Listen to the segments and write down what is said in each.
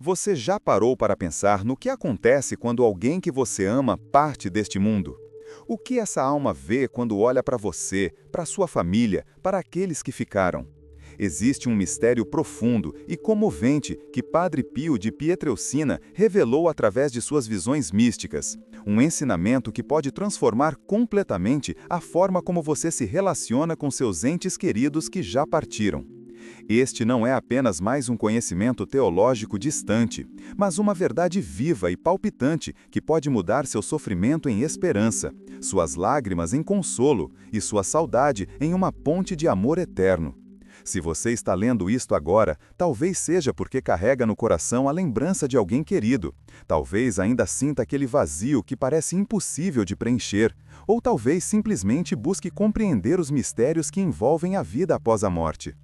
Você já parou para pensar no que acontece quando alguém que você ama parte deste mundo? O que essa alma vê quando olha para você, para sua família, para aqueles que ficaram? Existe um mistério profundo e comovente que Padre Pio de Pietrelcina revelou através de suas visões místicas. Um ensinamento que pode transformar completamente a forma como você se relaciona com seus entes queridos que já partiram. Este não é apenas mais um conhecimento teológico distante, mas uma verdade viva e palpitante que pode mudar seu sofrimento em esperança, suas lágrimas em consolo e sua saudade em uma ponte de amor eterno. Se você está lendo isto agora, talvez seja porque carrega no coração a lembrança de alguém querido. Talvez ainda sinta aquele vazio que parece impossível de preencher, ou talvez simplesmente busque compreender os mistérios que envolvem a vida após a morte.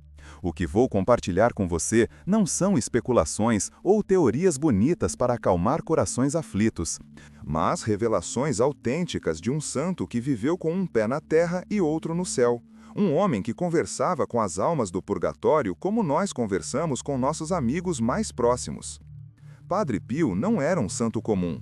O que vou compartilhar com você não são especulações ou teorias bonitas para acalmar corações aflitos, mas revelações autênticas de um santo que viveu com um pé na terra e outro no céu. Um homem que conversava com as almas do purgatório como nós conversamos com nossos amigos mais próximos. Padre Pio não era um santo comum.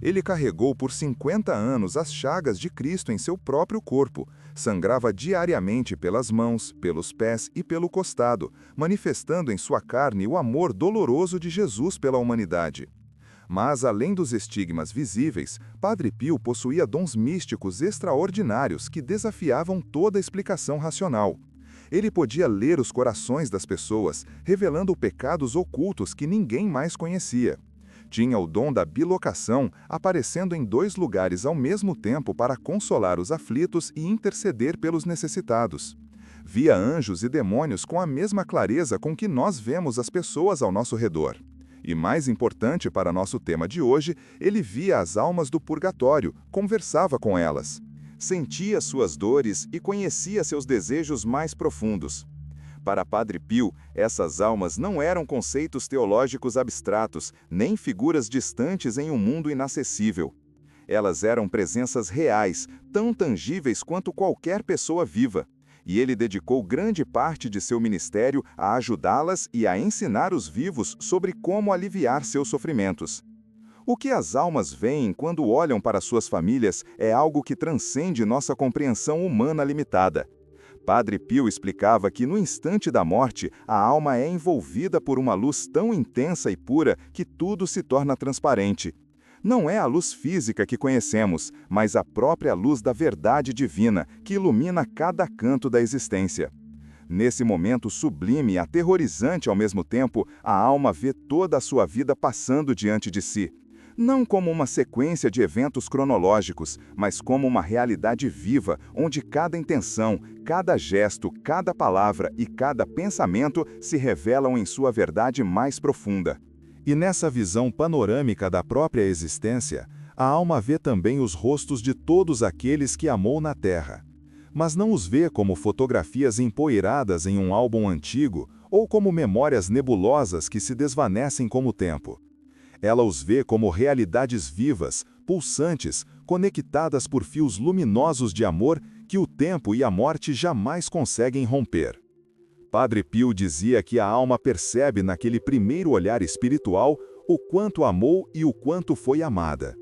Ele carregou por 50 anos as chagas de Cristo em seu próprio corpo, sangrava diariamente pelas mãos, pelos pés e pelo costado, manifestando em sua carne o amor doloroso de Jesus pela humanidade. Mas, além dos estigmas visíveis, Padre Pio possuía dons místicos extraordinários que desafiavam toda explicação racional. Ele podia ler os corações das pessoas, revelando pecados ocultos que ninguém mais conhecia. Tinha o dom da bilocação, aparecendo em 2 lugares ao mesmo tempo para consolar os aflitos e interceder pelos necessitados. Via anjos e demônios com a mesma clareza com que nós vemos as pessoas ao nosso redor. E mais importante para nosso tema de hoje, ele via as almas do purgatório, conversava com elas. Sentia suas dores e conhecia seus desejos mais profundos. Para Padre Pio, essas almas não eram conceitos teológicos abstratos, nem figuras distantes em um mundo inacessível. Elas eram presenças reais, tão tangíveis quanto qualquer pessoa viva. E ele dedicou grande parte de seu ministério a ajudá-las e a ensinar os vivos sobre como aliviar seus sofrimentos. O que as almas veem quando olham para suas famílias é algo que transcende nossa compreensão humana limitada. Padre Pio explicava que no instante da morte, a alma é envolvida por uma luz tão intensa e pura que tudo se torna transparente. Não é a luz física que conhecemos, mas a própria luz da verdade divina, que ilumina cada canto da existência. Nesse momento sublime e aterrorizante ao mesmo tempo, a alma vê toda a sua vida passando diante de si. Não como uma sequência de eventos cronológicos, mas como uma realidade viva, onde cada intenção, cada gesto, cada palavra e cada pensamento se revelam em sua verdade mais profunda. E nessa visão panorâmica da própria existência, a alma vê também os rostos de todos aqueles que amou na Terra. Mas não os vê como fotografias empoeiradas em um álbum antigo ou como memórias nebulosas que se desvanecem com o tempo. Ela os vê como realidades vivas, pulsantes, conectadas por fios luminosos de amor que o tempo e a morte jamais conseguem romper. Padre Pio dizia que a alma percebe naquele primeiro olhar espiritual o quanto amou e o quanto foi amada.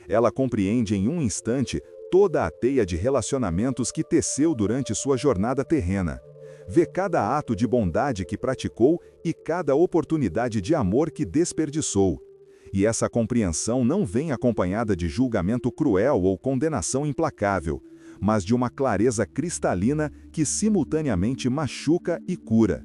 Ela compreende em um instante toda a teia de relacionamentos que teceu durante sua jornada terrena. Vê cada ato de bondade que praticou e cada oportunidade de amor que desperdiçou. E essa compreensão não vem acompanhada de julgamento cruel ou condenação implacável, mas de uma clareza cristalina que simultaneamente machuca e cura.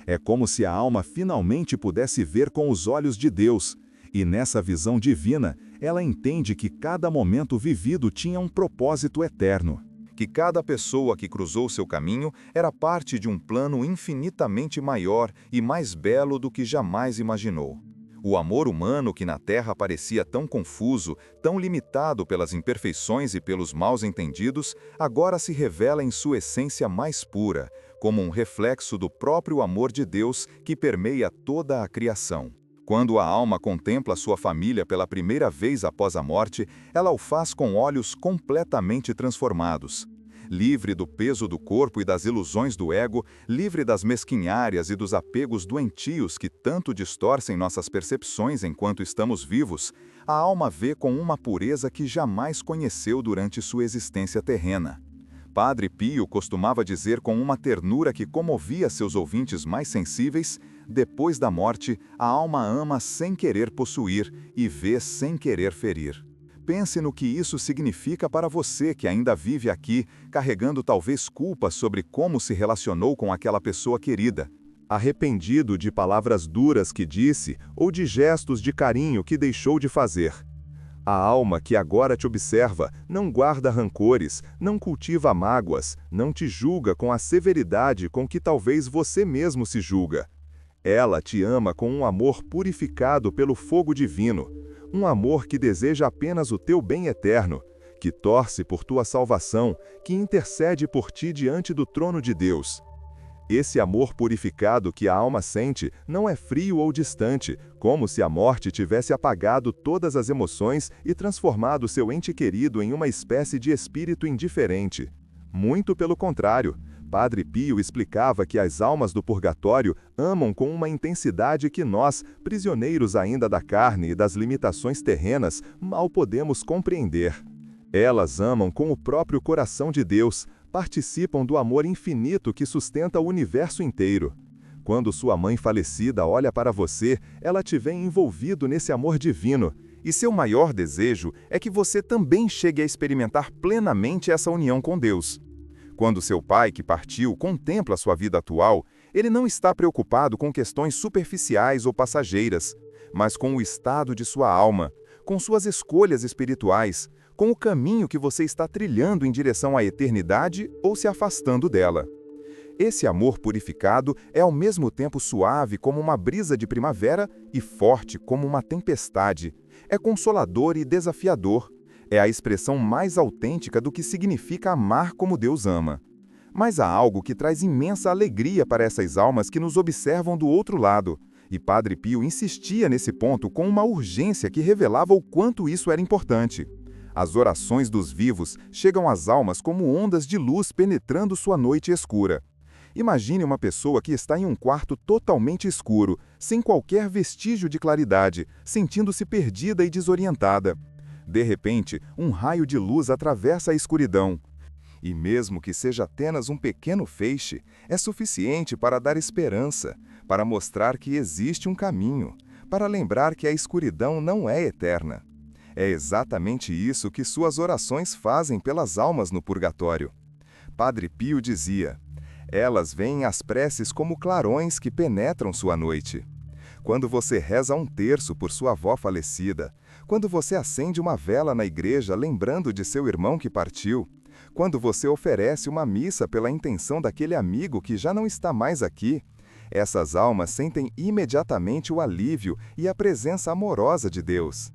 É como se a alma finalmente pudesse ver com os olhos de Deus, e nessa visão divina, ela entende que cada momento vivido tinha um propósito eterno. Que cada pessoa que cruzou seu caminho era parte de um plano infinitamente maior e mais belo do que jamais imaginou. O amor humano que na Terra parecia tão confuso, tão limitado pelas imperfeições e pelos maus entendidos, agora se revela em sua essência mais pura, como um reflexo do próprio amor de Deus que permeia toda a criação. Quando a alma contempla sua família pela primeira vez após a morte, ela o faz com olhos completamente transformados. livre do peso do corpo e das ilusões do ego, livre das mesquinhárias e dos apegos doentios que tanto distorcem nossas percepções enquanto estamos vivos, a alma vê com uma pureza que jamais conheceu durante sua existência terrena. Padre Pio costumava dizer com uma ternura que comovia seus ouvintes mais sensíveis: depois da morte, a alma ama sem querer possuir e vê sem querer ferir. Pense no que isso significa para você que ainda vive aqui, carregando talvez culpa sobre como se relacionou com aquela pessoa querida, arrependido de palavras duras que disse ou de gestos de carinho que deixou de fazer. A alma que agora te observa não guarda rancores, não cultiva mágoas, não te julga com a severidade com que talvez você mesmo se julga. Ela te ama com um amor purificado pelo fogo divino, um amor que deseja apenas o teu bem eterno, que torce por tua salvação, que intercede por ti diante do trono de Deus. Esse amor purificado que a alma sente não é frio ou distante, como se a morte tivesse apagado todas as emoções e transformado seu ente querido em uma espécie de espírito indiferente. Muito pelo contrário, Padre Pio explicava que as almas do purgatório amam com uma intensidade que nós, prisioneiros ainda da carne e das limitações terrenas, mal podemos compreender. Elas amam com o próprio coração de Deus, participam do amor infinito que sustenta o universo inteiro. Quando sua mãe falecida olha para você, ela te vê envolvido nesse amor divino, e seu maior desejo é que você também chegue a experimentar plenamente essa união com Deus. Quando seu pai, que partiu, contempla sua vida atual, ele não está preocupado com questões superficiais ou passageiras, mas com o estado de sua alma, com suas escolhas espirituais, com o caminho que você está trilhando em direção à eternidade ou se afastando dela. Esse amor purificado é ao mesmo tempo suave como uma brisa de primavera e forte como uma tempestade. É consolador e desafiador. É a expressão mais autêntica do que significa amar como Deus ama. Mas há algo que traz imensa alegria para essas almas que nos observam do outro lado, e Padre Pio insistia nesse ponto com uma urgência que revelava o quanto isso era importante. As orações dos vivos chegam às almas como ondas de luz penetrando sua noite escura. Imagine uma pessoa que está em um quarto totalmente escuro, sem qualquer vestígio de claridade, sentindo-se perdida e desorientada. De repente, um raio de luz atravessa a escuridão. E mesmo que seja apenas um pequeno feixe, é suficiente para dar esperança, para mostrar que existe um caminho, para lembrar que a escuridão não é eterna. É exatamente isso que suas orações fazem pelas almas no purgatório. Padre Pio dizia: elas veem as preces como clarões que penetram sua noite. Quando você reza um terço por sua avó falecida, quando você acende uma vela na igreja lembrando de seu irmão que partiu, quando você oferece uma missa pela intenção daquele amigo que já não está mais aqui, essas almas sentem imediatamente o alívio e a presença amorosa de Deus.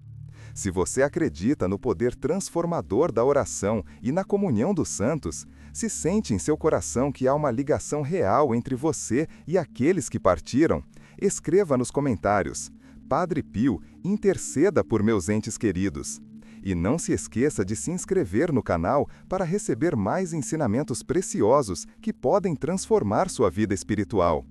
Se você acredita no poder transformador da oração e na comunhão dos santos, se sente em seu coração que há uma ligação real entre você e aqueles que partiram, escreva nos comentários: Padre Pio, interceda por meus entes queridos. E não se esqueça de se inscrever no canal para receber mais ensinamentos preciosos que podem transformar sua vida espiritual.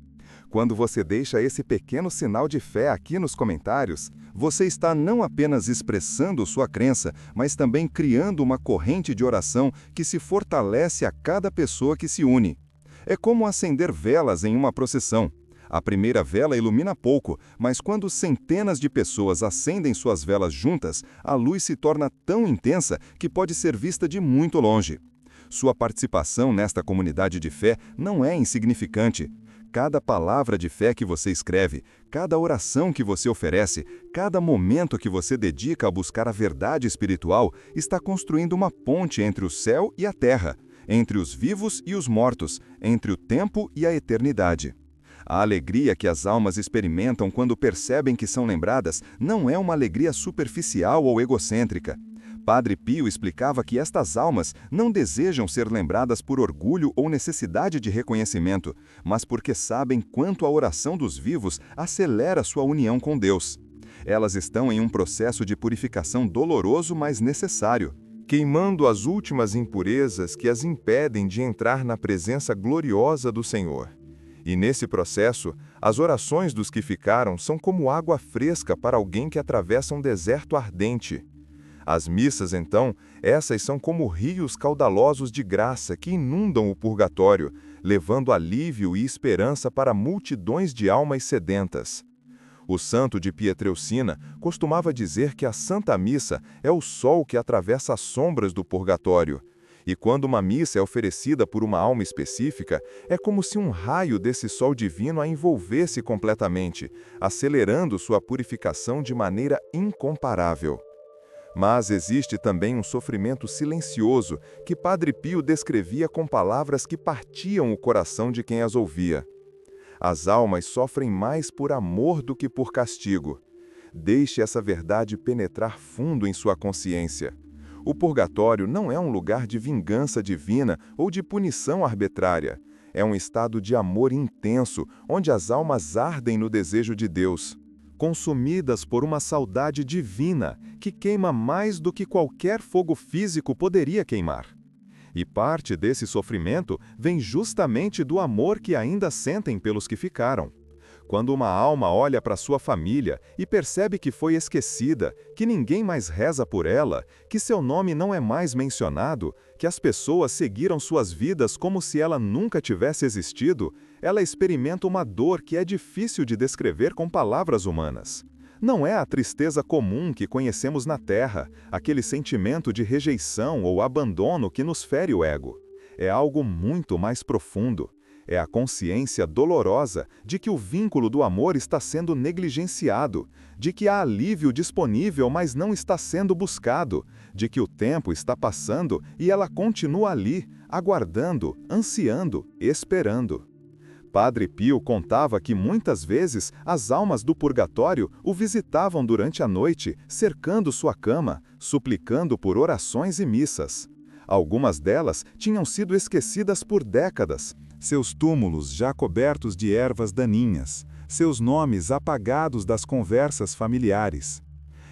Quando você deixa esse pequeno sinal de fé aqui nos comentários, você está não apenas expressando sua crença, mas também criando uma corrente de oração que se fortalece a cada pessoa que se une. É como acender velas em uma procissão. A primeira vela ilumina pouco, mas quando centenas de pessoas acendem suas velas juntas, a luz se torna tão intensa que pode ser vista de muito longe. Sua participação nesta comunidade de fé não é insignificante. Cada palavra de fé que você escreve, cada oração que você oferece, cada momento que você dedica a buscar a verdade espiritual está construindo uma ponte entre o céu e a terra, entre os vivos e os mortos, entre o tempo e a eternidade. A alegria que as almas experimentam quando percebem que são lembradas não é uma alegria superficial ou egocêntrica. Padre Pio explicava que estas almas não desejam ser lembradas por orgulho ou necessidade de reconhecimento, mas porque sabem quanto a oração dos vivos acelera sua união com Deus. Elas estão em um processo de purificação doloroso, mas necessário. queimando as últimas impurezas que as impedem de entrar na presença gloriosa do Senhor. E nesse processo, as orações dos que ficaram são como água fresca para alguém que atravessa um deserto ardente. As missas, então, essas são como rios caudalosos de graça que inundam o purgatório, levando alívio e esperança para multidões de almas sedentas. O santo de Pietrelcina costumava dizer que a Santa Missa é o sol que atravessa as sombras do purgatório. E quando uma missa é oferecida por uma alma específica, é como se um raio desse sol divino a envolvesse completamente, acelerando sua purificação de maneira incomparável. Mas existe também um sofrimento silencioso que Padre Pio descrevia com palavras que partiam o coração de quem as ouvia. As almas sofrem mais por amor do que por castigo. Deixe essa verdade penetrar fundo em sua consciência. O purgatório não é um lugar de vingança divina ou de punição arbitrária. É um estado de amor intenso, onde as almas ardem no desejo de Deus, consumidas por uma saudade divina que queima mais do que qualquer fogo físico poderia queimar. E parte desse sofrimento vem justamente do amor que ainda sentem pelos que ficaram. Quando uma alma olha para sua família e percebe que foi esquecida, que ninguém mais reza por ela, que seu nome não é mais mencionado, que as pessoas seguiram suas vidas como se ela nunca tivesse existido, ela experimenta uma dor que é difícil de descrever com palavras humanas. Não é a tristeza comum que conhecemos na Terra, aquele sentimento de rejeição ou abandono que nos fere o ego. É algo muito mais profundo. É a consciência dolorosa de que o vínculo do amor está sendo negligenciado, de que há alívio disponível, mas não está sendo buscado, de que o tempo está passando e ela continua ali, aguardando, ansiando, esperando. Padre Pio contava que muitas vezes as almas do purgatório o visitavam durante a noite, cercando sua cama, suplicando por orações e missas. Algumas delas tinham sido esquecidas por décadas, seus túmulos já cobertos de ervas daninhas, seus nomes apagados das conversas familiares.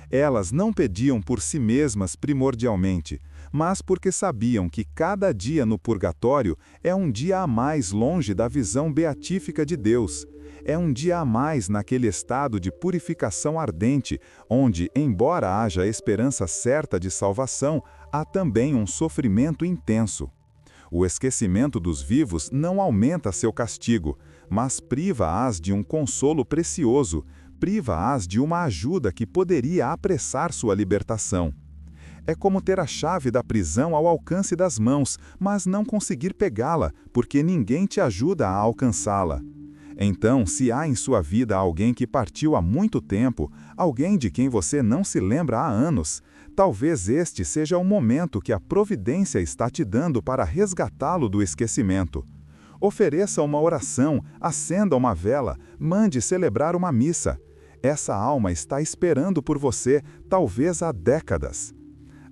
Elas não pediam por si mesmas primordialmente, mas porque sabiam que cada dia no purgatório é um dia a mais longe da visão beatífica de Deus. É um dia a mais naquele estado de purificação ardente, onde, embora haja esperança certa de salvação, há também um sofrimento intenso. O esquecimento dos vivos não aumenta seu castigo, mas priva-as de um consolo precioso, priva-as de uma ajuda que poderia apressar sua libertação. É como ter a chave da prisão ao alcance das mãos, mas não conseguir pegá-la, porque ninguém te ajuda a alcançá-la. Então, se há em sua vida alguém que partiu há muito tempo, alguém de quem você não se lembra há anos, talvez este seja o momento que a providência está te dando para resgatá-lo do esquecimento. Ofereça uma oração, acenda uma vela, mande celebrar uma missa. Essa alma está esperando por você, talvez há décadas.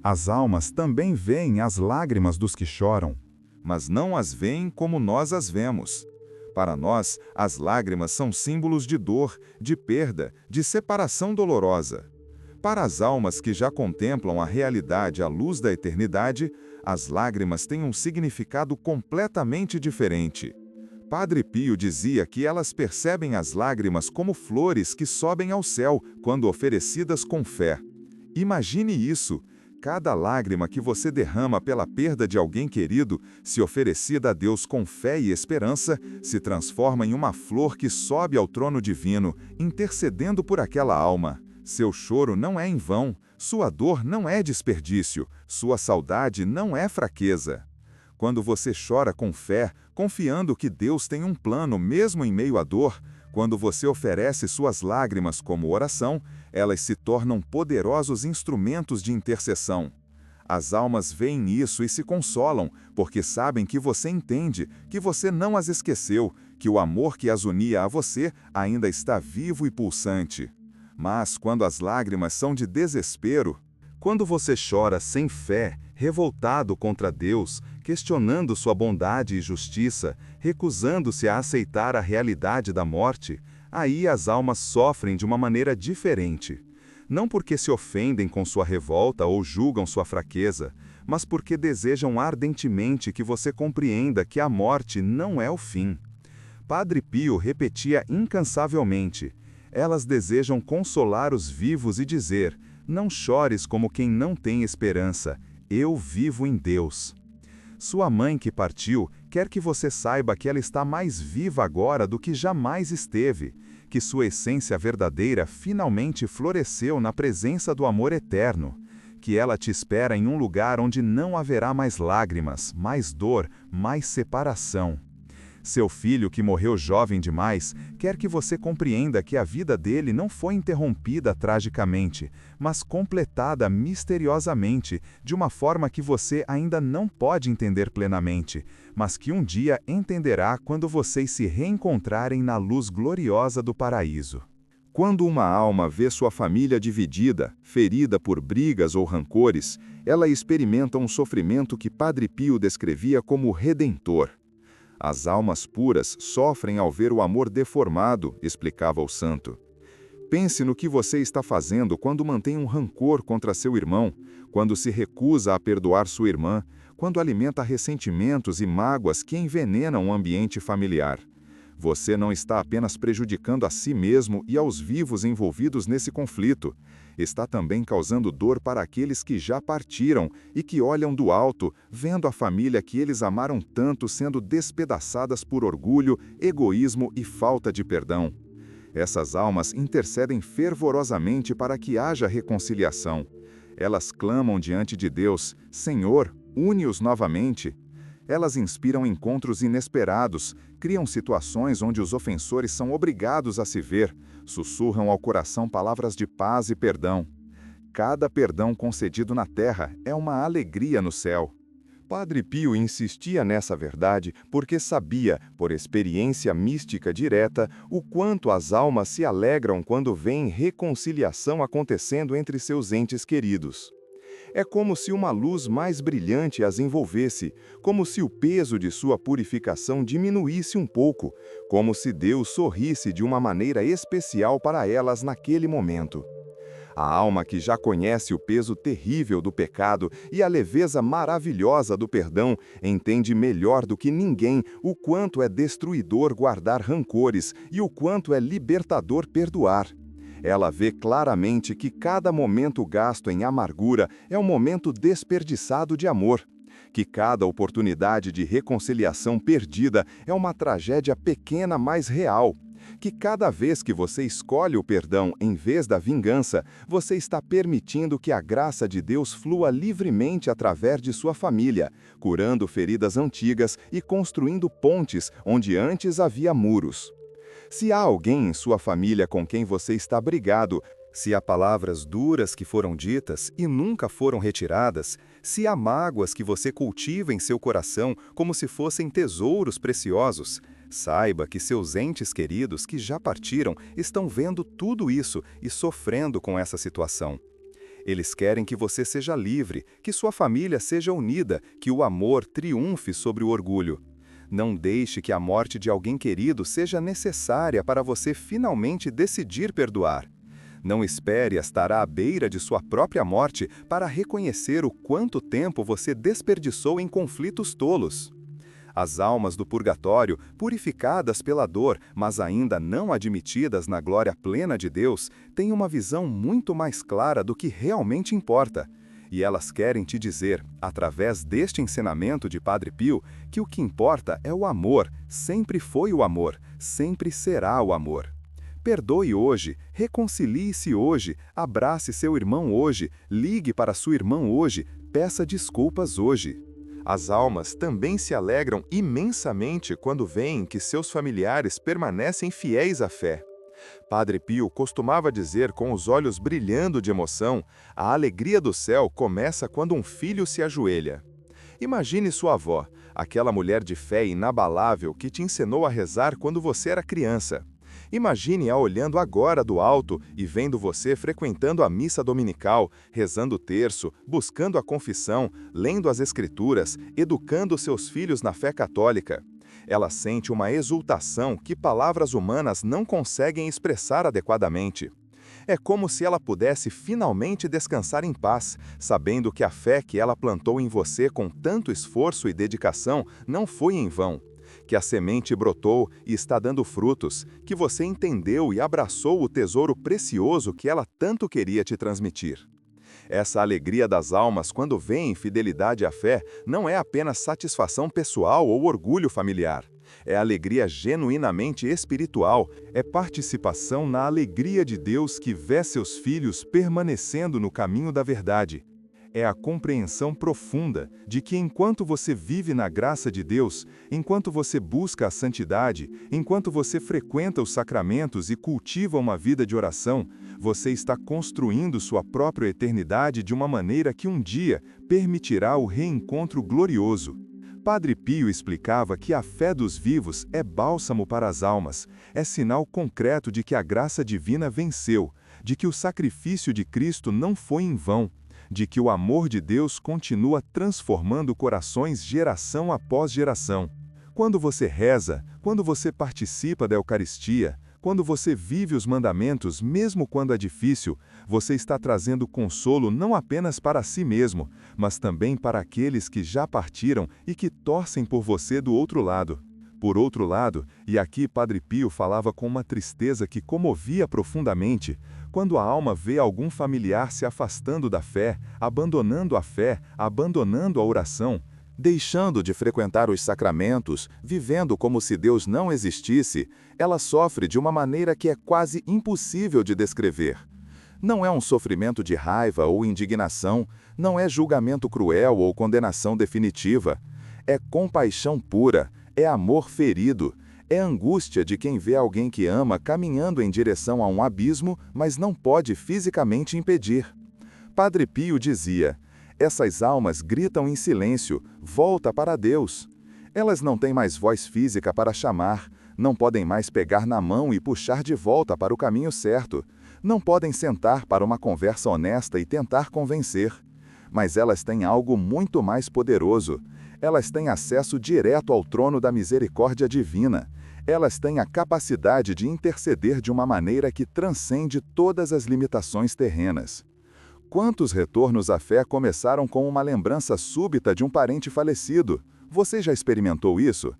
As almas também veem as lágrimas dos que choram, mas não as veem como nós as vemos. Para nós, as lágrimas são símbolos de dor, de perda, de separação dolorosa. Para as almas que já contemplam a realidade à luz da eternidade, as lágrimas têm um significado completamente diferente. Padre Pio dizia que elas percebem as lágrimas como flores que sobem ao céu quando oferecidas com fé. Imagine isso! Cada lágrima que você derrama pela perda de alguém querido, se oferecida a Deus com fé e esperança, se transforma em uma flor que sobe ao trono divino, intercedendo por aquela alma. Seu choro não é em vão, sua dor não é desperdício, sua saudade não é fraqueza. Quando você chora com fé, confiando que Deus tem um plano mesmo em meio à dor, quando você oferece suas lágrimas como oração, elas se tornam poderosos instrumentos de intercessão. As almas veem isso e se consolam, porque sabem que você entende, que você não as esqueceu, que o amor que as unia a você ainda está vivo e pulsante. Mas quando as lágrimas são de desespero, quando você chora sem fé, revoltado contra Deus, questionando sua bondade e justiça, recusando-se a aceitar a realidade da morte, aí as almas sofrem de uma maneira diferente. Não porque se ofendem com sua revolta ou julgam sua fraqueza, mas porque desejam ardentemente que você compreenda que a morte não é o fim. Padre Pio repetia incansavelmente: elas desejam consolar os vivos e dizer: não chores como quem não tem esperança, eu vivo em Deus. Sua mãe que partiu quer que você saiba que ela está mais viva agora do que jamais esteve, que sua essência verdadeira finalmente floresceu na presença do amor eterno, que ela te espera em um lugar onde não haverá mais lágrimas, mais dor, mais separação. Seu filho, que morreu jovem demais, quer que você compreenda que a vida dele não foi interrompida tragicamente, mas completada misteriosamente, de uma forma que você ainda não pode entender plenamente, mas que um dia entenderá quando vocês se reencontrarem na luz gloriosa do paraíso. Quando uma alma vê sua família dividida, ferida por brigas ou rancores, ela experimenta um sofrimento que Padre Pio descrevia como redentor. As almas puras sofrem ao ver o amor deformado, explicava o santo. Pense no que você está fazendo quando mantém um rancor contra seu irmão, quando se recusa a perdoar sua irmã, quando alimenta ressentimentos e mágoas que envenenam o ambiente familiar. Você não está apenas prejudicando a si mesmo e aos vivos envolvidos nesse conflito. Está também causando dor para aqueles que já partiram e que olham do alto, vendo a família que eles amaram tanto sendo despedaçadas por orgulho, egoísmo e falta de perdão. Essas almas intercedem fervorosamente para que haja reconciliação. Elas clamam diante de Deus: Senhor, une-os novamente. Elas inspiram encontros inesperados, criam situações onde os ofensores são obrigados a se ver, sussurram ao coração palavras de paz e perdão. Cada perdão concedido na terra é uma alegria no céu. Padre Pio insistia nessa verdade porque sabia, por experiência mística direta, o quanto as almas se alegram quando veem reconciliação acontecendo entre seus entes queridos. É como se uma luz mais brilhante as envolvesse, como se o peso de sua purificação diminuísse um pouco, como se Deus sorrisse de uma maneira especial para elas naquele momento. A alma que já conhece o peso terrível do pecado e a leveza maravilhosa do perdão entende melhor do que ninguém o quanto é destruidor guardar rancores e o quanto é libertador perdoar. Ela vê claramente que cada momento gasto em amargura é um momento desperdiçado de amor, que cada oportunidade de reconciliação perdida é uma tragédia pequena, mas real, que cada vez que você escolhe o perdão em vez da vingança, você está permitindo que a graça de Deus flua livremente através de sua família, curando feridas antigas e construindo pontes onde antes havia muros. Se há alguém em sua família com quem você está brigado, se há palavras duras que foram ditas e nunca foram retiradas, se há mágoas que você cultiva em seu coração como se fossem tesouros preciosos, saiba que seus entes queridos que já partiram estão vendo tudo isso e sofrendo com essa situação. Eles querem que você seja livre, que sua família seja unida, que o amor triunfe sobre o orgulho. Não deixe que a morte de alguém querido seja necessária para você finalmente decidir perdoar. Não espere estar à beira de sua própria morte para reconhecer o quanto tempo você desperdiçou em conflitos tolos. As almas do purgatório, purificadas pela dor, mas ainda não admitidas na glória plena de Deus, têm uma visão muito mais clara do que realmente importa. E elas querem te dizer, através deste ensinamento de Padre Pio, que o que importa é o amor, sempre foi o amor, sempre será o amor. Perdoe hoje, reconcilie-se hoje, abrace seu irmão hoje, ligue para sua irmã hoje, peça desculpas hoje. As almas também se alegram imensamente quando veem que seus familiares permanecem fiéis à fé. Padre Pio costumava dizer com os olhos brilhando de emoção: a alegria do céu começa quando um filho se ajoelha. Imagine sua avó, aquela mulher de fé inabalável que te ensinou a rezar quando você era criança. Imagine-a olhando agora do alto e vendo você frequentando a missa dominical, rezando o terço, buscando a confissão, lendo as escrituras, educando seus filhos na fé católica. Ela sente uma exultação que palavras humanas não conseguem expressar adequadamente. É como se ela pudesse finalmente descansar em paz, sabendo que a fé que ela plantou em você com tanto esforço e dedicação não foi em vão. Que a semente brotou e está dando frutos, que você entendeu e abraçou o tesouro precioso que ela tanto queria te transmitir. Essa alegria das almas, quando vem em fidelidade à fé, não é apenas satisfação pessoal ou orgulho familiar. É alegria genuinamente espiritual, é participação na alegria de Deus que vê seus filhos permanecendo no caminho da verdade. É a compreensão profunda de que enquanto você vive na graça de Deus, enquanto você busca a santidade, enquanto você frequenta os sacramentos e cultiva uma vida de oração, você está construindo sua própria eternidade de uma maneira que um dia permitirá o reencontro glorioso. Padre Pio explicava que a fé dos vivos é bálsamo para as almas, é sinal concreto de que a graça divina venceu, de que o sacrifício de Cristo não foi em vão, de que o amor de Deus continua transformando corações geração após geração. Quando você reza, quando você participa da Eucaristia, quando você vive os mandamentos, mesmo quando é difícil, você está trazendo consolo não apenas para si mesmo, mas também para aqueles que já partiram e que torcem por você do outro lado. Por outro lado, e aqui Padre Pio falava com uma tristeza que comovia profundamente, quando a alma vê algum familiar se afastando da fé, abandonando a oração, deixando de frequentar os sacramentos, vivendo como se Deus não existisse, ela sofre de uma maneira que é quase impossível de descrever. Não é um sofrimento de raiva ou indignação, não é julgamento cruel ou condenação definitiva. É compaixão pura, é amor ferido, é angústia de quem vê alguém que ama caminhando em direção a um abismo, mas não pode fisicamente impedir. Padre Pio dizia: essas almas gritam em silêncio, volta para Deus. Elas não têm mais voz física para chamar, não podem mais pegar na mão e puxar de volta para o caminho certo, não podem sentar para uma conversa honesta e tentar convencer. Mas elas têm algo muito mais poderoso. Elas têm acesso direto ao trono da misericórdia divina. Elas têm a capacidade de interceder de uma maneira que transcende todas as limitações terrenas. Quantos retornos à fé começaram com uma lembrança súbita de um parente falecido? Você já experimentou isso?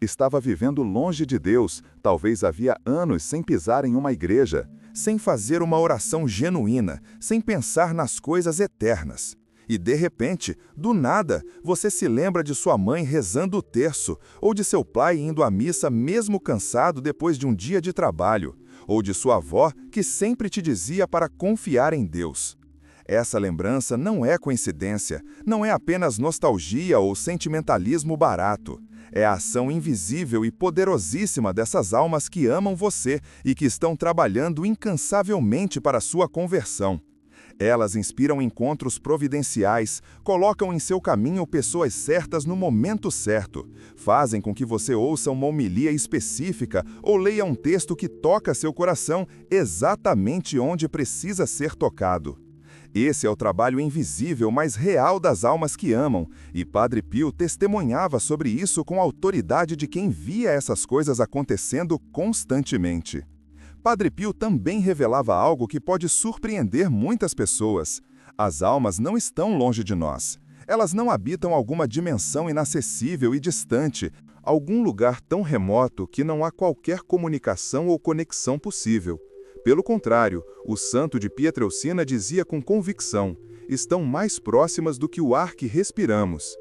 Estava vivendo longe de Deus, talvez havia anos sem pisar em uma igreja, sem fazer uma oração genuína, sem pensar nas coisas eternas. E, de repente, do nada, você se lembra de sua mãe rezando o terço, ou de seu pai indo à missa mesmo cansado depois de um dia de trabalho, ou de sua avó que sempre te dizia para confiar em Deus. Essa lembrança não é coincidência, não é apenas nostalgia ou sentimentalismo barato. É a ação invisível e poderosíssima dessas almas que amam você e que estão trabalhando incansavelmente para sua conversão. Elas inspiram encontros providenciais, colocam em seu caminho pessoas certas no momento certo, fazem com que você ouça uma homilia específica ou leia um texto que toca seu coração exatamente onde precisa ser tocado. Esse é o trabalho invisível, mas real das almas que amam, e Padre Pio testemunhava sobre isso com a autoridade de quem via essas coisas acontecendo constantemente. Padre Pio também revelava algo que pode surpreender muitas pessoas. As almas não estão longe de nós. Elas não habitam alguma dimensão inacessível e distante, algum lugar tão remoto que não há qualquer comunicação ou conexão possível. Pelo contrário, o santo de Pietrelcina dizia com convicção: estão mais próximas do que o ar que respiramos.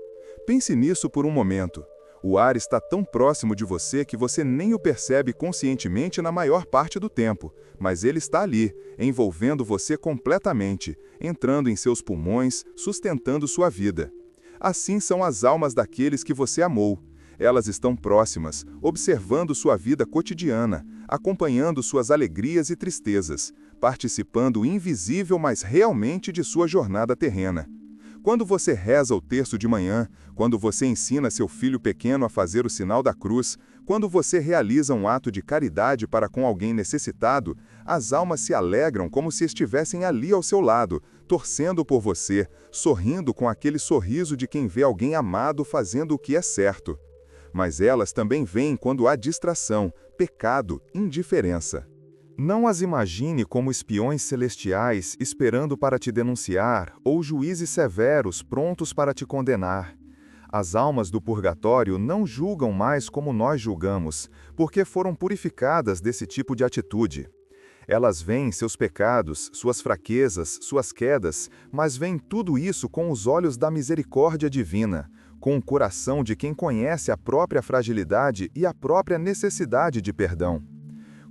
Pense nisso por um momento. O ar está tão próximo de você que você nem o percebe conscientemente na maior parte do tempo, mas ele está ali, envolvendo você completamente, entrando em seus pulmões, sustentando sua vida. Assim são as almas daqueles que você amou. Elas estão próximas, observando sua vida cotidiana, acompanhando suas alegrias e tristezas, participando invisível, mas realmente de sua jornada terrena. Quando você reza o terço de manhã, quando você ensina seu filho pequeno a fazer o sinal da cruz, quando você realiza um ato de caridade para com alguém necessitado, as almas se alegram como se estivessem ali ao seu lado, torcendo por você, sorrindo com aquele sorriso de quem vê alguém amado fazendo o que é certo. Mas elas também veem quando há distração, pecado, indiferença. Não as imagine como espiões celestiais esperando para te denunciar ou juízes severos prontos para te condenar. As almas do purgatório não julgam mais como nós julgamos, porque foram purificadas desse tipo de atitude. Elas veem seus pecados, suas fraquezas, suas quedas, mas veem tudo isso com os olhos da misericórdia divina, com o coração de quem conhece a própria fragilidade e a própria necessidade de perdão.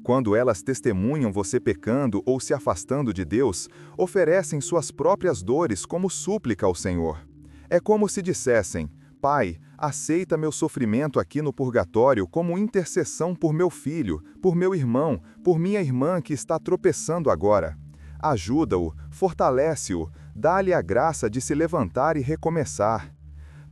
Quando elas testemunham você pecando ou se afastando de Deus, oferecem suas próprias dores como súplica ao Senhor. É como se dissessem: Pai, aceita meu sofrimento aqui no purgatório como intercessão por meu filho, por meu irmão, por minha irmã que está tropeçando agora. Ajuda-o, fortalece-o, dá-lhe a graça de se levantar e recomeçar.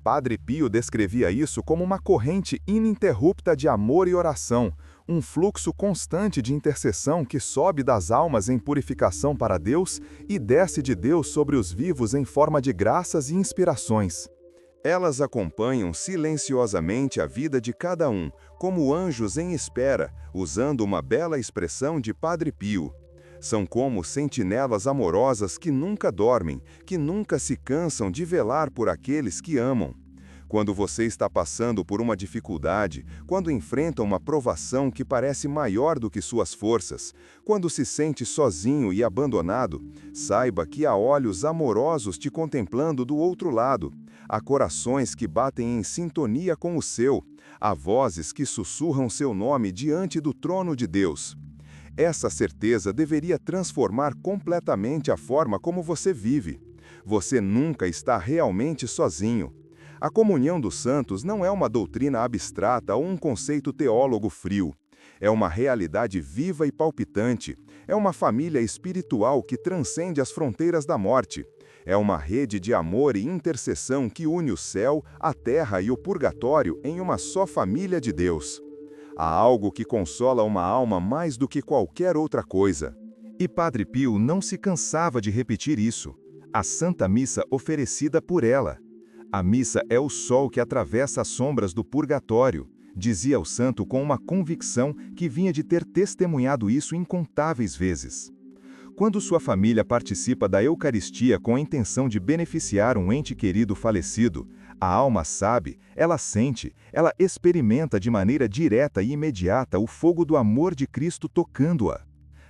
Padre Pio descrevia isso como uma corrente ininterrupta de amor e oração, um fluxo constante de intercessão que sobe das almas em purificação para Deus e desce de Deus sobre os vivos em forma de graças e inspirações. Elas acompanham silenciosamente a vida de cada um, como anjos em espera, usando uma bela expressão de Padre Pio. São como sentinelas amorosas que nunca dormem, que nunca se cansam de velar por aqueles que amam. Quando você está passando por uma dificuldade, quando enfrenta uma provação que parece maior do que suas forças, quando se sente sozinho e abandonado, saiba que há olhos amorosos te contemplando do outro lado, há corações que batem em sintonia com o seu, há vozes que sussurram seu nome diante do trono de Deus. Essa certeza deveria transformar completamente a forma como você vive. Você nunca está realmente sozinho. A comunhão dos santos não é uma doutrina abstrata ou um conceito teólogo frio. É uma realidade viva e palpitante. É uma família espiritual que transcende as fronteiras da morte. É uma rede de amor e intercessão que une o céu, a terra e o purgatório em uma só família de Deus. Há algo que consola uma alma mais do que qualquer outra coisa. E Padre Pio não se cansava de repetir isso. A Santa Missa oferecida por ela. A missa é o sol que atravessa as sombras do purgatório, dizia o santo com uma convicção que vinha de ter testemunhado isso incontáveis vezes. Quando sua família participa da Eucaristia com a intenção de beneficiar um ente querido falecido, a alma sabe, ela sente, ela experimenta de maneira direta e imediata o fogo do amor de Cristo tocando-a.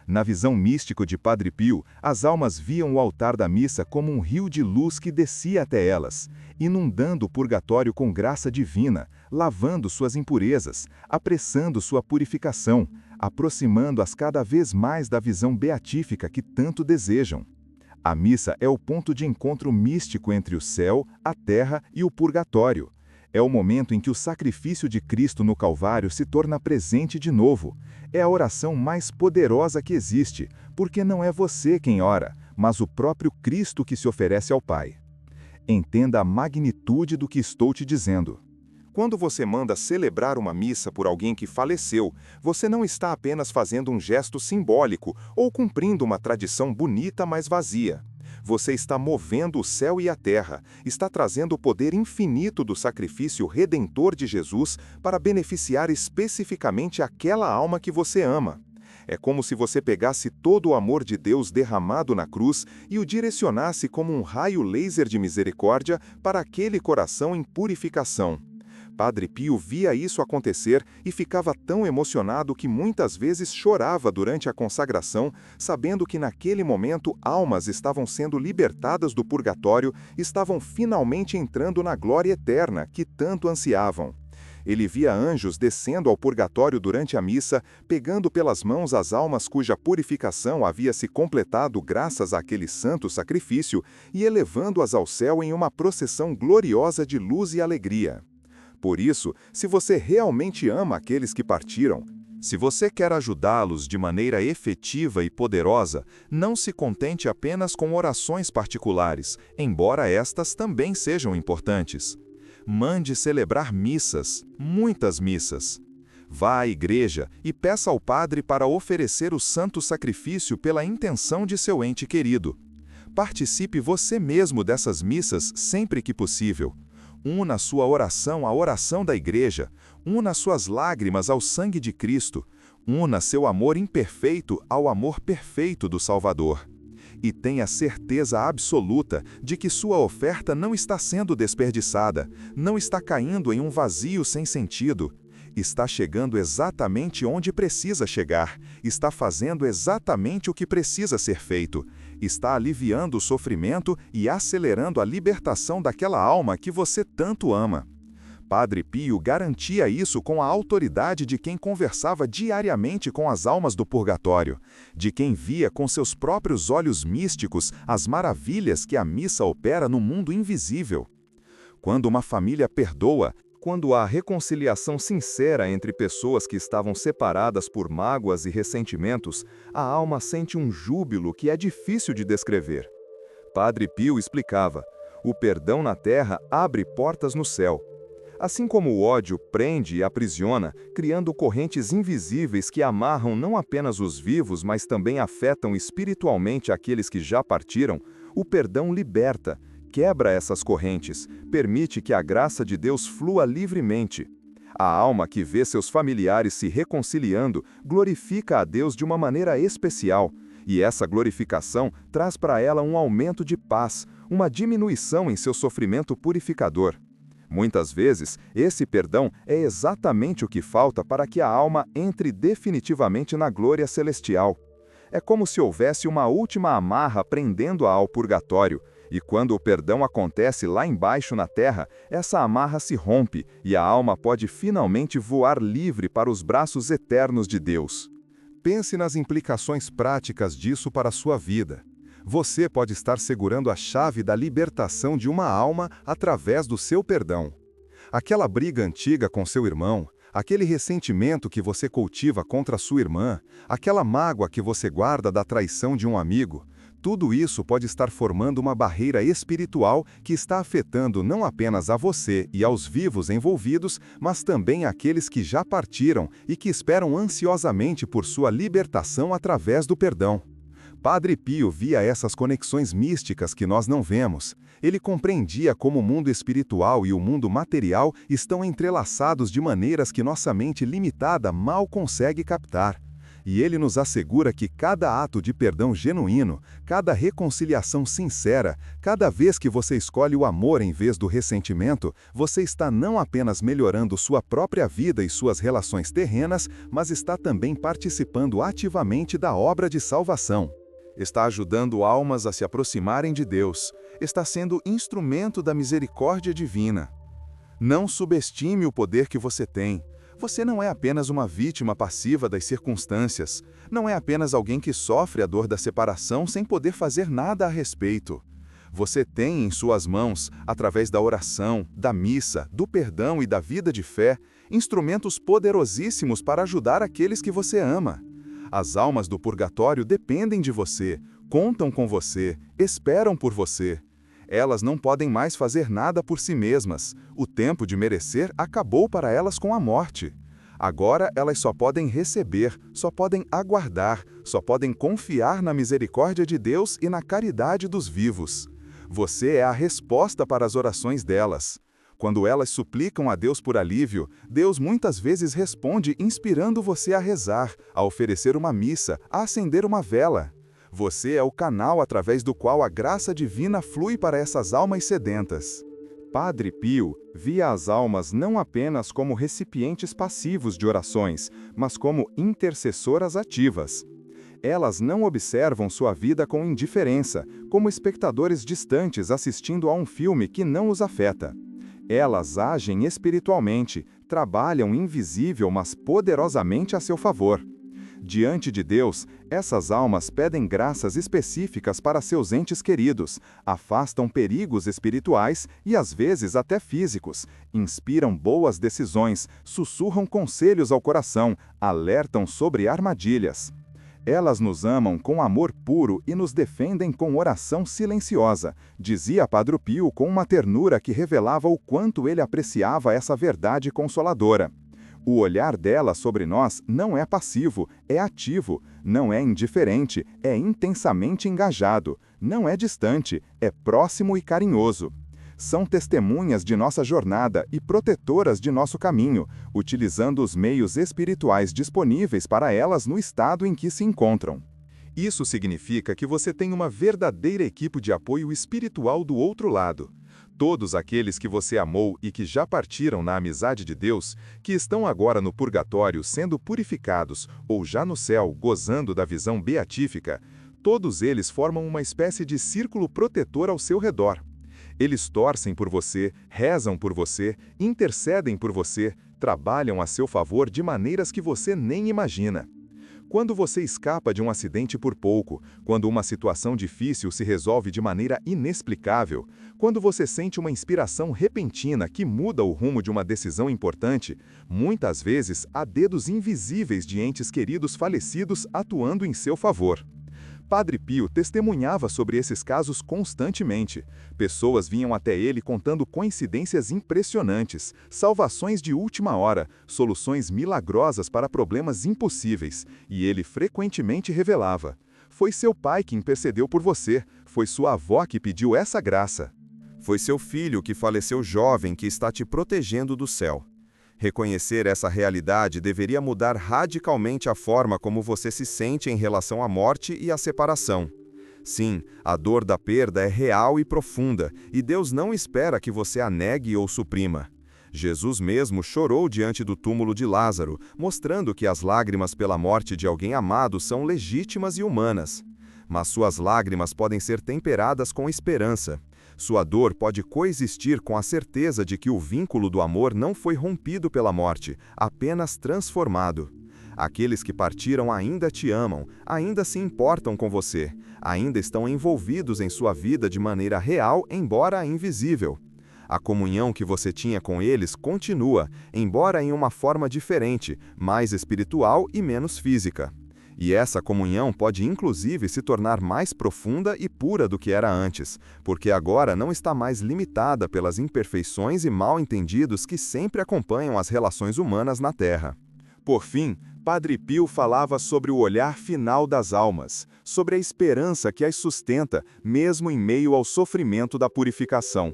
Na visão mística de Padre Pio, as almas viam o altar da missa como um rio de luz que descia até elas, inundando o purgatório com graça divina, lavando suas impurezas, apressando sua purificação, aproximando-as cada vez mais da visão beatífica que tanto desejam. A missa é o ponto de encontro místico entre o céu, a terra e o purgatório. É o momento em que o sacrifício de Cristo no Calvário se torna presente de novo. É a oração mais poderosa que existe, porque não é você quem ora, mas o próprio Cristo que se oferece ao Pai. Entenda a magnitude do que estou te dizendo. Quando você manda celebrar uma missa por alguém que faleceu, você não está apenas fazendo um gesto simbólico ou cumprindo uma tradição bonita, mas vazia. Você está movendo o céu e a terra, está trazendo o poder infinito do sacrifício redentor de Jesus para beneficiar especificamente aquela alma que você ama. É como se você pegasse todo o amor de Deus derramado na cruz e o direcionasse como um raio laser de misericórdia para aquele coração em purificação. Padre Pio via isso acontecer e ficava tão emocionado que muitas vezes chorava durante a consagração, sabendo que naquele momento almas estavam sendo libertadas do purgatório, estavam finalmente entrando na glória eterna que tanto ansiavam. Ele via anjos descendo ao purgatório durante a missa, pegando pelas mãos as almas cuja purificação havia se completado graças àquele santo sacrifício e elevando-as ao céu em uma procissão gloriosa de luz e alegria. Por isso, se você realmente ama aqueles que partiram, se você quer ajudá-los de maneira efetiva e poderosa, não se contente apenas com orações particulares, embora estas também sejam importantes. Mande celebrar missas, muitas missas. Vá à igreja e peça ao padre para oferecer o santo sacrifício pela intenção de seu ente querido. Participe você mesmo dessas missas sempre que possível. Una sua oração à oração da igreja, una suas lágrimas ao sangue de Cristo, Una seu amor imperfeito ao amor perfeito do Salvador. E tenha certeza absoluta de que sua oferta não está sendo desperdiçada, não está caindo em um vazio sem sentido. Está chegando exatamente onde precisa chegar, está fazendo exatamente o que precisa ser feito, está aliviando o sofrimento e acelerando a libertação daquela alma que você tanto ama. Padre Pio garantia isso com a autoridade de quem conversava diariamente com as almas do purgatório, de quem via com seus próprios olhos místicos as maravilhas que a missa opera no mundo invisível. Quando uma família perdoa, quando há reconciliação sincera entre pessoas que estavam separadas por mágoas e ressentimentos, a alma sente um júbilo que é difícil de descrever. Padre Pio explicava: o perdão na terra abre portas no céu. Assim como o ódio prende e aprisiona, criando correntes invisíveis que amarram não apenas os vivos, mas também afetam espiritualmente aqueles que já partiram, o perdão liberta, quebra essas correntes, permite que a graça de Deus flua livremente. A alma que vê seus familiares se reconciliando glorifica a Deus de uma maneira especial, e essa glorificação traz para ela um aumento de paz, uma diminuição em seu sofrimento purificador. Muitas vezes, esse perdão é exatamente o que falta para que a alma entre definitivamente na glória celestial. É como se houvesse uma última amarra prendendo-a ao purgatório, e quando o perdão acontece lá embaixo na terra, essa amarra se rompe e a alma pode finalmente voar livre para os braços eternos de Deus. Pense nas implicações práticas disso para a sua vida. Você pode estar segurando a chave da libertação de uma alma através do seu perdão. Aquela briga antiga com seu irmão, aquele ressentimento que você cultiva contra sua irmã, aquela mágoa que você guarda da traição de um amigo, tudo isso pode estar formando uma barreira espiritual que está afetando não apenas a você e aos vivos envolvidos, mas também àqueles que já partiram e que esperam ansiosamente por sua libertação através do perdão. Padre Pio via essas conexões místicas que nós não vemos. Ele compreendia como o mundo espiritual e o mundo material estão entrelaçados de maneiras que nossa mente limitada mal consegue captar. E ele nos assegura que cada ato de perdão genuíno, cada reconciliação sincera, cada vez que você escolhe o amor em vez do ressentimento, você está não apenas melhorando sua própria vida e suas relações terrenas, mas está também participando ativamente da obra de salvação. Está ajudando almas a se aproximarem de Deus, está sendo instrumento da misericórdia divina. Não subestime o poder que você tem. Você não é apenas uma vítima passiva das circunstâncias, não é apenas alguém que sofre a dor da separação sem poder fazer nada a respeito. Você tem em suas mãos, através da oração, da missa, do perdão e da vida de fé, instrumentos poderosíssimos para ajudar aqueles que você ama. As almas do purgatório dependem de você, contam com você, esperam por você. Elas não podem mais fazer nada por si mesmas. O tempo de merecer acabou para elas com a morte. Agora elas só podem receber, só podem aguardar, só podem confiar na misericórdia de Deus e na caridade dos vivos. Você é a resposta para as orações delas. Quando elas suplicam a Deus por alívio, Deus muitas vezes responde inspirando você a rezar, a oferecer uma missa, a acender uma vela. Você é o canal através do qual a graça divina flui para essas almas sedentas. Padre Pio via as almas não apenas como recipientes passivos de orações, mas como intercessoras ativas. Elas não observam sua vida com indiferença, como espectadores distantes assistindo a um filme que não os afeta. Elas agem espiritualmente, trabalham invisível, mas poderosamente a seu favor. Diante de Deus, essas almas pedem graças específicas para seus entes queridos, afastam perigos espirituais e às vezes até físicos, inspiram boas decisões, sussurram conselhos ao coração, alertam sobre armadilhas. Elas nos amam com amor puro e nos defendem com oração silenciosa, dizia Padre Pio com uma ternura que revelava o quanto ele apreciava essa verdade consoladora. O olhar dela sobre nós não é passivo, é ativo, não é indiferente, é intensamente engajado, não é distante, é próximo e carinhoso. são testemunhas de nossa jornada e protetoras de nosso caminho, utilizando os meios espirituais disponíveis para elas no estado em que se encontram. Isso significa que você tem uma verdadeira equipe de apoio espiritual do outro lado. Todos aqueles que você amou e que já partiram na amizade de Deus, que estão agora no purgatório sendo purificados ou já no céu gozando da visão beatífica, todos eles formam uma espécie de círculo protetor ao seu redor. Eles torcem por você, rezam por você, intercedem por você, trabalham a seu favor de maneiras que você nem imagina. Quando você escapa de um acidente por pouco, quando uma situação difícil se resolve de maneira inexplicável, quando você sente uma inspiração repentina que muda o rumo de uma decisão importante, muitas vezes há dedos invisíveis de entes queridos falecidos atuando em seu favor. Padre Pio testemunhava sobre esses casos constantemente. Pessoas vinham até ele contando coincidências impressionantes, salvações de última hora, soluções milagrosas para problemas impossíveis, e ele frequentemente revelava: foi seu pai que intercedeu por você, foi sua avó que pediu essa graça. Foi seu filho que faleceu jovem que está te protegendo do céu. Reconhecer essa realidade deveria mudar radicalmente a forma como você se sente em relação à morte e à separação. Sim, a dor da perda é real e profunda, e Deus não espera que você a negue ou suprima. Jesus mesmo chorou diante do túmulo de Lázaro, mostrando que as lágrimas pela morte de alguém amado são legítimas e humanas. Mas suas lágrimas podem ser temperadas com esperança. Sua dor pode coexistir com a certeza de que o vínculo do amor não foi rompido pela morte, apenas transformado. Aqueles que partiram ainda te amam, ainda se importam com você, ainda estão envolvidos em sua vida de maneira real, embora invisível. A comunhão que você tinha com eles continua, embora em uma forma diferente, mais espiritual e menos física. E essa comunhão pode inclusive se tornar mais profunda e pura do que era antes, porque agora não está mais limitada pelas imperfeições e mal-entendidos que sempre acompanham as relações humanas na Terra. Por fim, Padre Pio falava sobre o olhar final das almas, sobre a esperança que as sustenta, mesmo em meio ao sofrimento da purificação.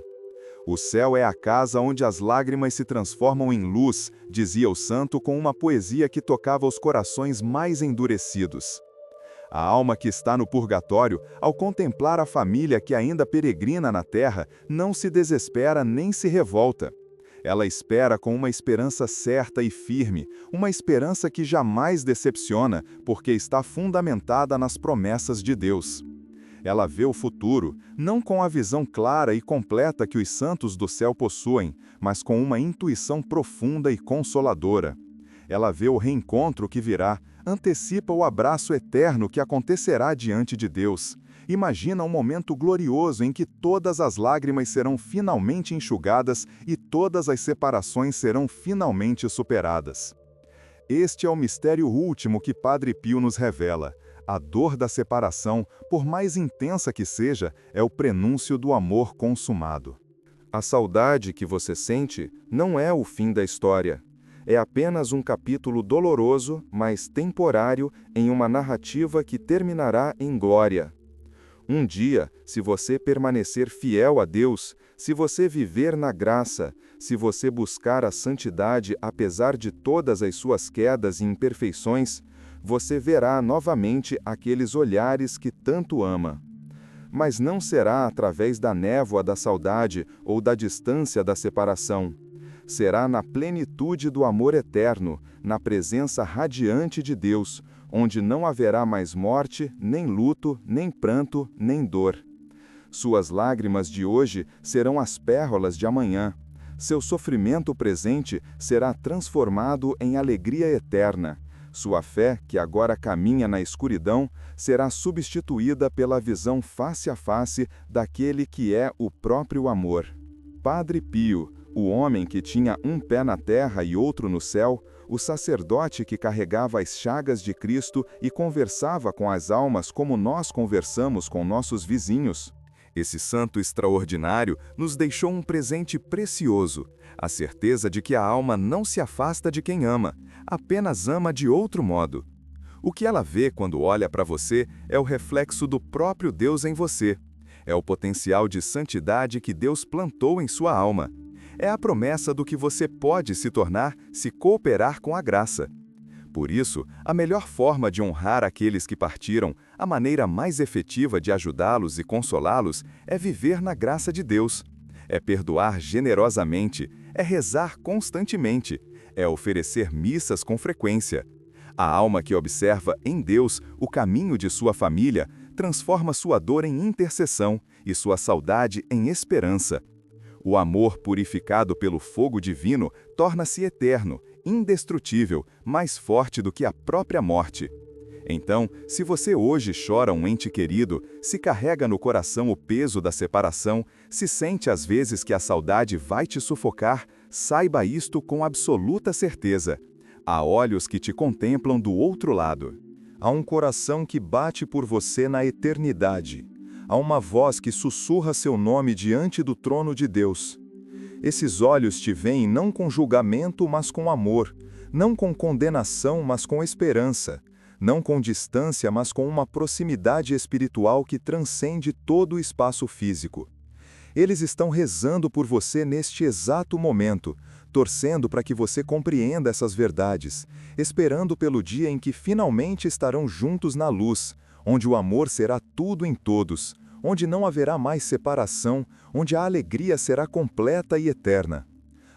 O céu é a casa onde as lágrimas se transformam em luz, dizia o santo com uma poesia que tocava os corações mais endurecidos. A alma que está no purgatório, ao contemplar a família que ainda peregrina na terra, não se desespera nem se revolta. Ela espera com uma esperança certa e firme, uma esperança que jamais decepciona, porque está fundamentada nas promessas de Deus. Ela vê o futuro, não com a visão clara e completa que os santos do céu possuem, mas com uma intuição profunda e consoladora. Ela vê o reencontro que virá, antecipa o abraço eterno que acontecerá diante de Deus. Imagina um momento glorioso em que todas as lágrimas serão finalmente enxugadas e todas as separações serão finalmente superadas. Este é o mistério último que Padre Pio nos revela. A dor da separação, por mais intensa que seja, é o prenúncio do amor consumado. A saudade que você sente não é o fim da história. É apenas um capítulo doloroso, mas temporário, em uma narrativa que terminará em glória. Um dia, se você permanecer fiel a Deus, se você viver na graça, se você buscar a santidade apesar de todas as suas quedas e imperfeições, você verá novamente aqueles olhares que tanto ama. Mas não será através da névoa da saudade ou da distância da separação. Será na plenitude do amor eterno, na presença radiante de Deus, onde não haverá mais morte, nem luto, nem pranto, nem dor. Suas lágrimas de hoje serão as pérolas de amanhã. Seu sofrimento presente será transformado em alegria eterna. Sua fé, que agora caminha na escuridão, será substituída pela visão face a face daquele que é o próprio amor. Padre Pio, o homem que tinha um pé na terra e outro no céu, o sacerdote que carregava as chagas de Cristo e conversava com as almas como nós conversamos com nossos vizinhos. Esse santo extraordinário nos deixou um presente precioso, a certeza de que a alma não se afasta de quem ama, apenas ama de outro modo. O que ela vê quando olha para você é o reflexo do próprio Deus em você. É o potencial de santidade que Deus plantou em sua alma. É a promessa do que você pode se tornar se cooperar com a graça. Por isso, a melhor forma de honrar aqueles que partiram, a maneira mais efetiva de ajudá-los e consolá-los, é viver na graça de Deus. É perdoar generosamente, é rezar constantemente, é oferecer missas com frequência. A alma que observa em Deus o caminho de sua família transforma sua dor em intercessão e sua saudade em esperança. O amor purificado pelo fogo divino torna-se eterno, indestrutível, mais forte do que a própria morte. Então, se você hoje chora um ente querido, se carrega no coração o peso da separação, se sente às vezes que a saudade vai te sufocar, saiba isto com absoluta certeza. Há olhos que te contemplam do outro lado. Há um coração que bate por você na eternidade. Há uma voz que sussurra seu nome diante do trono de Deus. Esses olhos te veem não com julgamento, mas com amor, não com condenação, mas com esperança, não com distância, mas com uma proximidade espiritual que transcende todo o espaço físico. Eles estão rezando por você neste exato momento, torcendo para que você compreenda essas verdades, esperando pelo dia em que finalmente estarão juntos na luz, onde o amor será tudo em todos, onde não haverá mais separação, onde a alegria será completa e eterna.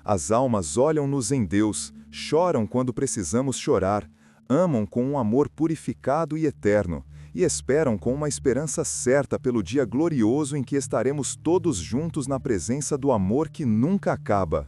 As almas olham-nos em Deus, choram quando precisamos chorar, amam com um amor purificado e eterno, e esperam com uma esperança certa pelo dia glorioso em que estaremos todos juntos na presença do amor que nunca acaba.